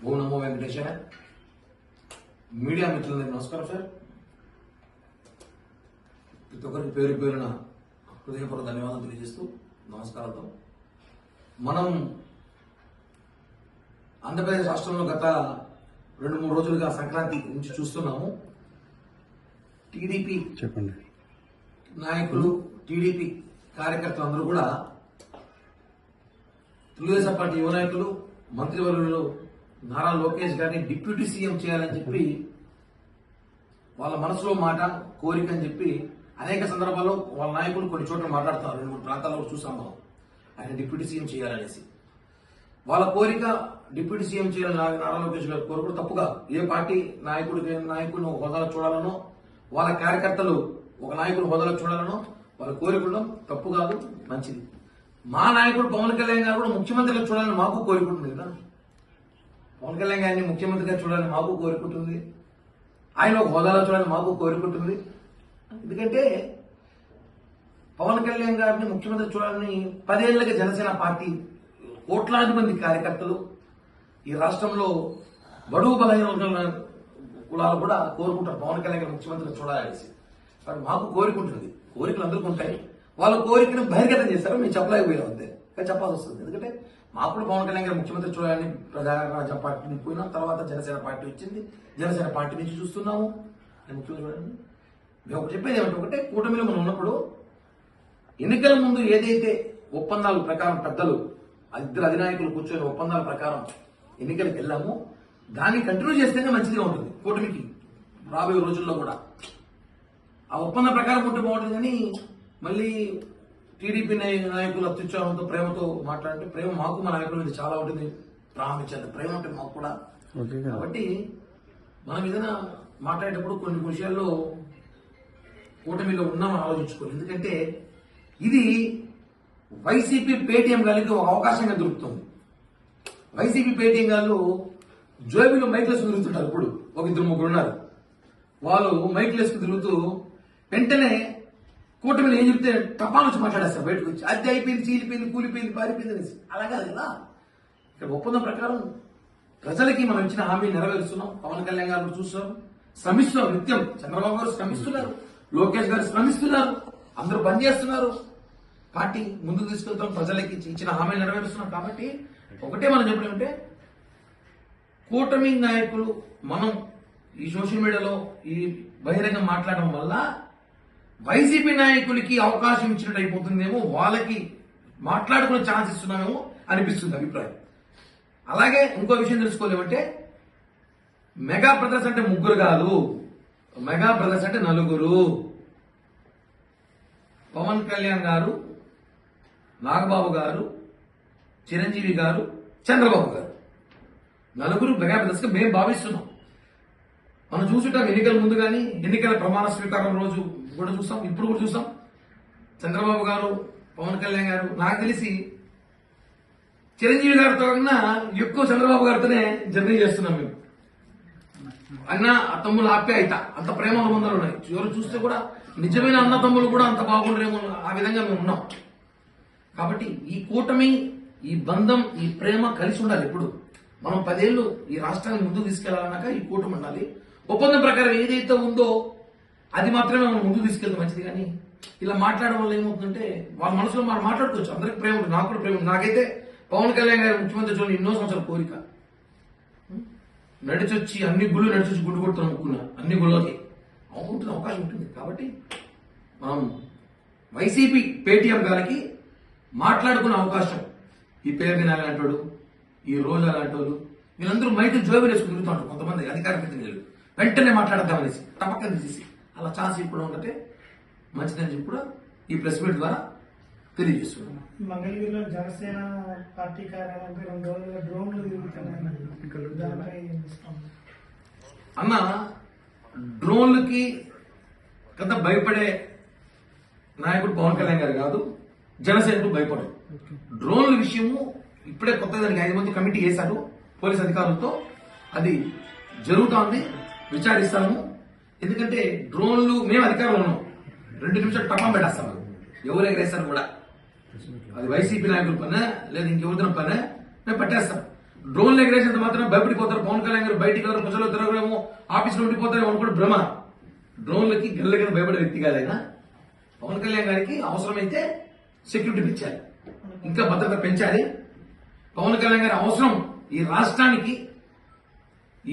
ఓం నమో వెంకటేశాయ. Media మిత్రులందరికీ నమస్కారం sir. ప్రతి ఒక్కరికి పేరు పేరున హృదయపూర్వక ధన్యవాదాలు తెలియజేస్తూ నమస్కారాలతో మనం ఆంధ్రప్రదేశ్ రాష్ట్రంలో గత 2-3 రోజులుగా సంక్రాంతి నుంచి చూస్తున్నాము. టీడీపీ నాయకులు, టీడీపీ కార్యకర్తలు అందరూ కూడా తెలుగుదేశం పార్టీ యువ నాయకులు, మంత్రివర్యులు నారా లోకేష్ గారిని డిప్యూటీ సీఎం చేయాలని చెప్పి వాళ్ళ మనసులో మాట, కోరిక అని చెప్పి అనేక సందర్భాల్లో వాళ్ళ నాయకులు కొన్ని చోట్ల మాట్లాడుతున్నారు. 2-3 ప్రాంతాల్లో చూసాం మనం ఆయన డిప్యూటీ సీఎం చేయాలనేసి. వాళ్ళ కోరిక డిప్యూటీ సీఎం చేయాలని నారా లోకేష్ గారి కోరిక తప్పుగా ఏ పార్టీ నాయకుడిని హోదాలో చూడాలనో, వాళ్ళ కార్యకర్తలు ఒక నాయకుడు హోదాలో చూడాలనో వాళ్ళ కోరికలు తప్పు కాదు, మంచిది. మా నాయకుడు పవన్ కళ్యాణ్ గారు కూడా ముఖ్యమంత్రిగా చూడాలని మాకు కోరుకుంటుంది కదా. పవన్ కళ్యాణ్ గారిని ముఖ్యమంత్రిగా చూడాలని మాకు కోరుకుంటుంది, ఆయన ఒక హోదాలో చూడాలని మాకు కోరుకుంటుంది. ఎందుకంటే పవన్ కళ్యాణ్ గారిని ముఖ్యమంత్రి చూడాలని 10 ఏళ్లుగా జనసేన పార్టీ కోట్లాది మంది కార్యకర్తలు ఈ రాష్ట్రంలో బడుగు బలహీన కులాలు కూడా కోరుకుంటారు పవన్ కళ్యాణ్ గారు ముఖ్యమంత్రిగా చూడాలనేసి. కానీ మాకు కోరికుంటుంది, కోరికలు అందరికీ ఉంటాయి. వాళ్ళ కోరికను బహిర్గతం చేశారు, మేము చెప్పలేకపోయాం అంతే. కానీ చెప్పాల్సి వస్తుంది. ఎందుకంటే మాకు కూడా పవన్ కళ్యాణ్ గారు ముఖ్యమంత్రి చూడాలని ప్రజారాజ్యం పార్టీని పోయినా తర్వాత జనసేన పార్టీ వచ్చింది. జనసేన పార్టీ నుంచి చూస్తున్నాము ముఖ్యమంత్రి చూడండి. మేము ఒకటి చెప్పేది ఏమంటే, ఒకటే కూటమిలో మనం ఉన్నప్పుడు ఎన్నికల ముందు ఏదైతే ఒప్పందాల ప్రకారం పెద్దలు ఇద్దరు అధినాయకులు కూర్చొని ఒప్పందాల ప్రకారం ఎన్నికలకు వెళ్ళామో దాన్ని కంటిన్యూ చేస్తేనే మంచిదిగా ఉంటుంది కూటమికి రాబోయే రోజుల్లో కూడా. ఆ ఒప్పందం ప్రకారం ఉంటే బాగుంటుంది. కానీ మళ్ళీ టీడీపీ నాయకులు అత్యుత్సాహంతో, ప్రేమతో మాట్లాడితే, ప్రేమ మాకు మా నాయకుల మీద చాలా ఉంటుంది, ప్రారంభించాలి ప్రేమ ఉంటుంది మాకు కూడా. కాబట్టి మనం ఏదైనా మాట్లాడేటప్పుడు కొన్ని విషయాల్లో కూటమిలో ఉన్నామని ఆలోచించుకోవాలి. ఎందుకంటే ఇది వైసీపీ పేటీఎం గారికి ఒక అవకాశంగా దొరుకుతుంది. వైసీపీ పేటీఎం గారు జోబీలో మైక్లెస్ తిరుగుతుంటారు. ఇప్పుడు ఒక 2-3 ఉన్నారు. వాళ్ళు మైక్లెస్ తిరుగుతూ వెంటనే కూటమిలో ఏం చెప్తే టపాలు వచ్చి మాట్లాడేస్తారు బయటకు వచ్చి. అది అయిపోయింది, చీలిపోయింది, కూలిపోయింది, పారిపోయింది అనేసి. అలా కాదు కదా. ఇక్కడ ఒప్పందం ప్రకారం ప్రజలకి మనం ఇచ్చిన హామీ నెరవేరుస్తున్నాం. పవన్ కళ్యాణ్ గారు చూస్తున్నాం, శ్రమిస్తున్నారు నిత్యం. చంద్రబాబు గారు శ్రమిస్తున్నారు, లోకేష్ గారు శ్రమిస్తున్నారు, అందరూ పనిచేస్తున్నారు. పార్టీ ముందుకు తీసుకెళ్తాం, ప్రజలకి ఇచ్చిన హామీలు నెరవేరుస్తున్నాం. కాబట్టి ఒకటే మనం చెప్పడం, కూటమి నాయకులు మనం ఈ సోషల్ మీడియాలో ఈ బహిరంగ మాట్లాడడం వల్ల వైసీపీ నాయకులకి అవకాశం ఇచ్చినట్టు అయిపోతుందేమో, వాళ్ళకి మాట్లాడుకునే ఛాన్స్ ఇస్తున్నామేమో అనిపిస్తుంది అభిప్రాయం. అలాగే ఇంకో విషయం తెలుసుకోలేమంటే, మెగా బ్రదర్స్ అంటే 3 కాదు, మెగా బ్రదర్స్ అంటే 4. పవన్ కళ్యాణ్ గారు, నాగబాబు గారు, చిరంజీవి గారు, చంద్రబాబు గారు 4 మెగా బ్రదర్స్ గా మేము భావిస్తున్నాం. మనం చూసుంటాం ఎన్నికల ముందు కానీ, ఎన్నికల ప్రమాణ స్వీకారం రోజు కూడా చూస్తాం, ఇప్పుడు కూడా చూస్తాం. చంద్రబాబు గారు, పవన్ కళ్యాణ్ గారు, నాకు తెలిసి చిరంజీవి గారితో కన్నా ఎక్కువ చంద్రబాబు గారితోనే జర్నీ చేస్తున్నాం మేము. అన్న తమ్ముల ఆప్యాయత, అంత ప్రేమ అనుబంధాలు ఉన్నాయి. ఎవరు చూస్తే కూడా నిజమైన అన్న తమ్ములు కూడా అంత బాగుండరేమో, ఆ విధంగా మేము ఉన్నాం. కాబట్టి ఈ కూటమి, ఈ బంధం, ఈ ప్రేమ కలిసి ఉండాలి. ఇప్పుడు మనం 10 ఏళ్లు ఈ రాష్ట్రాన్ని ముందుకు తీసుకెళ్లాలన్నాక ఈ కూటమి ఉండాలి. ఒప్పందం ప్రకారం ఏదైతే ఉందో అది మాత్రమే మనం ముందుకు తీసుకెళ్తే మంచిది. కానీ ఇలా మాట్లాడడం వల్ల ఏమవుతుందంటే, వాళ్ళ మనసులో మనం మాట్లాడుకోవచ్చు. అందరికి ప్రేమ ఉంటుంది, నాకు కూడా ప్రేమ ఉంటుంది. నాకైతే పవన్ కళ్యాణ్ గారు ముఖ్యమంత్రి చూడండి ఎన్నో సంవత్సరాల కోరిక. నడిచొచ్చి అన్ని గుళ్ళు నడిచొచ్చి గుడ్డు కొడుతున్నాం అనుకున్నా, అన్ని గుళ్ళకి అవుతుంటుంది, అవకాశం ఉంటుంది. కాబట్టి మనం వైసీపీ పేటీఎం గారికి మాట్లాడుకునే అవకాశం, ఈ పేరు అలాంటి ఈ రోజు అలాంటి వాళ్ళు వీళ్ళందరూ మైకి జోబులు వేసుకుని తిరుగుతూ ఉంటారు. కొంతమంది అధికార ప్రతినిధులు వెంటనే మాట్లాడద్దామనేసి టపక్కన తీసేసి అలా ఛాన్స్ ఇప్పుడు ఉంటే మంచిదని చెప్పి కూడా ఈ ప్రెస్ మీట్ ద్వారా తెలియజేస్తున్నాం. మంగళగిరిలో జనసేన పార్టీ కార్యాలయంపై 2 రోజులుగా డ్రోన్లు తిరుగుతున్నాయి. అన్న, డ్రోన్లకి కథ భయపడే నాయకుడు పవన్ కళ్యాణ్ గారు కాదు, జనసేనకు భయపడదు. డ్రోన్ల విషయము ఇప్పుడే కొత్తగా దానికి 5 మంది కమిటీ వేశారు పోలీస్ అధికారులతో. అది జరుగుతోంది, విచారిస్తాము. ఎందుకంటే డ్రోన్లు మేము అధికారులు ఉన్నాం, 2 నిమిషాలు టపం పెట్టేస్తాము. ఎవరు ఎగరేస్తారు కూడా, అది వైసీపీ నాయకుల పనే లేదా ఇంకెవరిన పనే, మేము పట్టేస్తాం. డ్రోన్లు ఎగరేసినంత మాత్రం భయపడిపోతారు, పవన్ కళ్యాణ్ గారు బయటికి వెళ్ళరు, ప్రజలు తిరగరేమో, ఆఫీసులో ఉండిపోతారేమో అనుకోండి భ్రమ. డ్రోన్లకి గల్లకి భయపడే వ్యక్తి కాదైనా. పవన్ కళ్యాణ్ గారికి అవసరమైతే సెక్యూరిటీ పెంచాలి, ఇంకా భద్రత పెంచాలి. పవన్ కళ్యాణ్ గారి అవసరం ఈ రాష్ట్రానికి,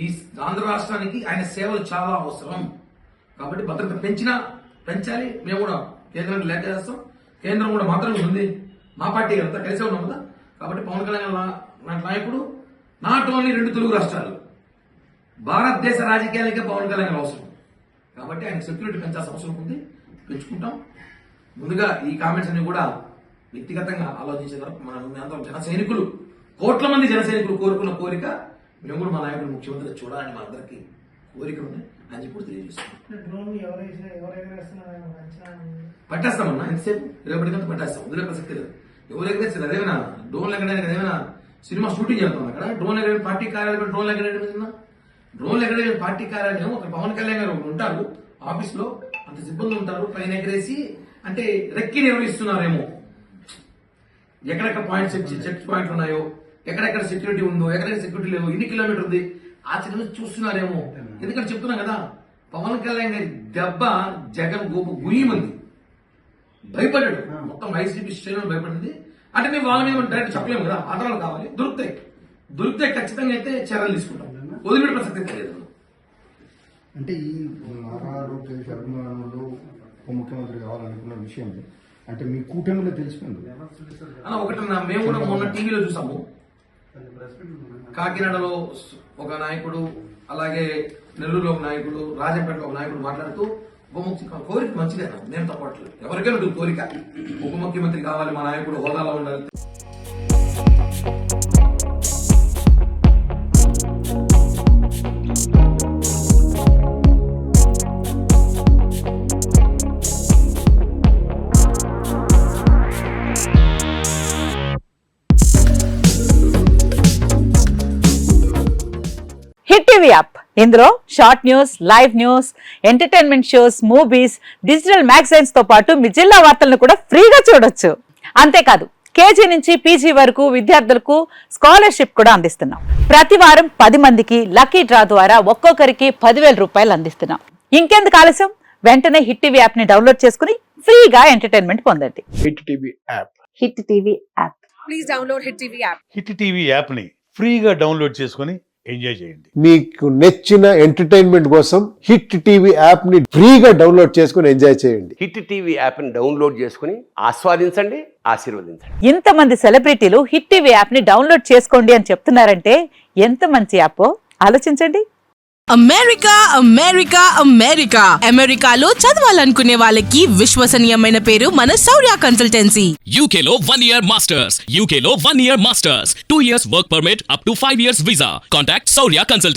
ఈ ఆంధ్ర రాష్ట్రానికి ఆయన సేవలు చాలా అవసరం. కాబట్టి భద్రత పెంచాలి. మేము కూడా కేంద్రానికి లేఖ చేస్తాం. కేంద్రం కూడా మాత్రమే ఉంది, మా పార్టీ అంతా కలిసే ఉన్నాం కదా. కాబట్టి పవన్ కళ్యాణ్ లాంటి నాయకుడు నాట్ ఓన్లీ 2 తెలుగు రాష్ట్రాలు, భారతదేశ రాజకీయాలకే పవన్ కళ్యాణ్ అవసరం. కాబట్టి ఆయన సెక్యూరిటీ పెంచాల్సిన అవసరం ఉంది, పెంచుకుంటాం. ముందుగా ఈ కామెంట్స్ అన్ని కూడా వ్యక్తిగతంగా ఆలోచించిన మేమందరం జన సైనికులు, కోట్ల మంది జన సైనికులు కోరుకున్న కోరిక, మేము కూడా మా నాయకుడు ముఖ్యమంత్రి చూడాలని మా అందరికీ కోరిక ఉంది అని చెప్పి తెలియజేస్తున్నాం. పట్టేస్తామన్నా, ఎంతసేపు రేపటికంతా పట్టేస్తాం, వదిలే ప్రసక్తి లేదు. ఎవరు ఎగరేస్తారు? అదేమైనా డ్రోన్లు ఎగరేయడానికి అదేమైనా సినిమా షూటింగ్ చేస్తాం అక్కడ? డ్రోన్ ఎగరే పార్టీ కార్యాలయం, డ్రోన్లు ఎగరేయడం, డ్రోన్లు ఎగరేయడం పార్టీ కార్యాలయం. అక్కడ పవన్ కళ్యాణ్ గారు ఉంటారు ఆఫీస్ లో, అంత సిబ్బంది ఉంటారు, పైన ఎగరేసి అంటే రెక్కి నిర్వహిస్తున్నారేమో. ఎక్కడెక్కడ పాయింట్స్ చెక్ పాయింట్లు ఉన్నాయో, ఎక్కడెక్కడ సెక్యూరిటీ ఉందో, ఎక్కడెక్కడ సెక్యూరిటీ లేవో, ఎన్ని కిలోమీటర్ ఉంది ఆ చిన్న చూస్తున్నారేమో. ఎందుకంటే చెప్తున్నాం కదా, పవన్ కళ్యాణ్ గారి దెబ్బ జగన్ గోపు గుయ్యమంది, భయపడ్డాడు. మొత్తం వైసీపీ శ్రేణులు భయపడింది. అంటే మేము వాళ్ళ మీద డైరెక్ట్ చెప్పలేము కదా, ఆధారాలు కావాలి. దొరికితే ఖచ్చితంగా అయితే చర్యలు తీసుకుంటాం, వదిలిపెట్టే ప్రసక్తి లేదు. అంటే ఈ నారా లోకేష్ అభిమానులు ఉప ముఖ్యమంత్రి కావాలనుకున్న విషయం అంటే మీ కూటమిలో తెలిసిపోయింది అలా. ఒకటన్నా మేము కూడా మొన్న టీవీలో చూసాము, కాకినాడలో ఒక నాయకుడు, అలాగే నెల్లూరులో ఒక నాయకుడు, రాజంపేటలో ఒక నాయకుడు మాట్లాడుతూ ఉప ముఖ్యమంత్రి కోరిక మంచిదే, నేను తప్పట్లేదు. ఎవరికైనా ఉంటుంది కోరిక, ఉప ముఖ్యమంత్రి కావాలి, మా నాయకుడు హోదాలో ఉండాలి. హిట్ టీవీ యాప్, ఇందులో short news, live news, entertainment shows, movies, digital magazines తో పాటు మీ జిల్లా వార్తలను కూడా ఫ్రీగా చూడొచ్చు. అంతేకాదు కేజీ నుంచి పీజీ వరకు విద్యార్థులకు స్కాలర్షిప్ కూడా అందిస్తున్నాం. ప్రతి వారం 10 మందికి లక్కీ డ్రా ద్వారా ఒక్కొక్కరికి 10,000 రూపాయలు అందిస్తున్నాం. ఇంకెందుకు ఆలస్యం, వెంటనే హిట్ టీవీ యాప్ ని డౌన్లోడ్ చేసుకుని ఫ్రీగా ఎంటర్టైన్మెంట్ పొందండి. Hit TV app, hit TV app, please download hit TV app. Hit TV app ని ఫ్రీగా డౌన్లోడ్ చేసుకొని ఎంజాయ్ చేయండి. మీకు నచ్చిన ఎంటర్టైన్మెంట్ కోసం హిట్ టీవీ యాప్ ని ఫ్రీగా డౌన్లోడ్ చేసుకుని ఎంజాయ్ చేయండి. హిట్ టీవీ యాప్ ని డౌన్లోడ్ చేసుకుని ఆస్వాదించండి, ఆశీర్వదించండి. ఇంతమంది సెలబ్రిటీలు హిట్ టీవీ యాప్ ని డౌన్లోడ్ చేసుకోండి అని చెప్తున్నారంటే ఎంత మంచి యాప్ ఆలోచించండి. అమెరికా అమెరికా అమెరికా అమెరికాలో చదవాలనుకునే వాళ్ళకి విశ్వసనీయమైన పేరు మన శౌర్య కన్సల్టెన్సీ. UK లో 1 year masters, UK లో 1 year masters, 2 years work permit up to 5 years visa. Contact Saurya Consultancy.